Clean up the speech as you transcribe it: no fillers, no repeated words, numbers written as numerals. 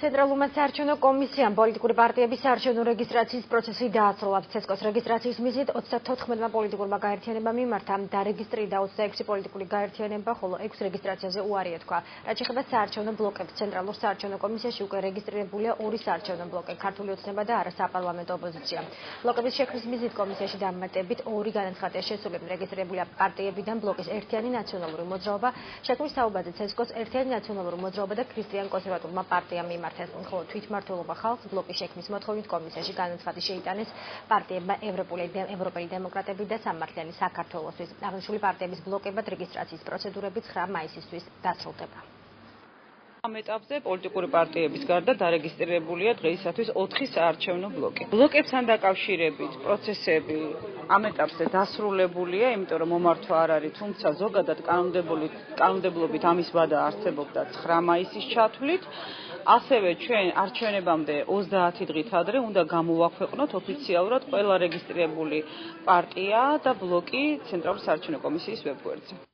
ცენტრალურმა საარჩევნო კომისიამ პოლიტიკური პარტიების საარჩევნო რეგისტრაციის პროცესი დაასრულა. ცესკოს რეგისტრაციის მიზნით 34-მა პოლიტიკურმა გაერთიანებამ მიმართა დარეგისტრირდა 26 პოლიტიკური გაერთიანება, ხოლო 6 რეგისტრაციაზე უარი ეთქვა. რაც შეეხება საარჩევნო ბლოკებს, ცენტრალურ საარჩევნო კომისიაში უკვე რეგისტრირებულია 2 საარჩევნო ბლოკი, ქართული ოცნება და არასაპარლამენტო ოპოზიცია. ბლოკების შექმნის მიზნით კომისიაში დამატებით 2 განაცხადია შესული. რეგისტრირებულია პარტიებიდან ბლოკის ერთიანი ნაციონალური მოძრაობა, შექმნის თაობაზე ცესკოს ერთიანი ნაციონალური მოძრაობა და ქრისტიან კონსერვატულმა პარტიამ მიმართა. ხოლო თვითმმართველობა ხალხს ბლოკის შექმნის მოთხოვნით კომისიაში განაცხადი შეიტანეს პარტიებმა ევროპელი დემოკრატები და სამართლიანი საქართველოსთვის. აღნიშნული პარტიების ბლოკებად რეგისტრაციის პროცედურები 9 მაისისთვის დასრულდება. ამ ეტაპზე პოლიტიკური პარტიების გარდა დარეგისტრირებულია დღეისათვის 4 საარჩევნო ბლოკი. ბლოკებთან დაკავშირებით პროცესები ამ ეტაპზე დასრულებულია, იმიტომ რომ მომართვა არ არის, თუმცა ზოგადად კანონმდებლობით ამის ვადა არსებობდა 9 მაისის ჩათვლით. ასევე ჩვენ არჩევნებამდე 30 დღით ადრე უნდა გამოვაქვეყნოთ ოფიციალურად ყველა რეგისტრირებული პარტია და ბლოკი ცენტრალურ საარჩევნო კომისიის ვებგვერდზე.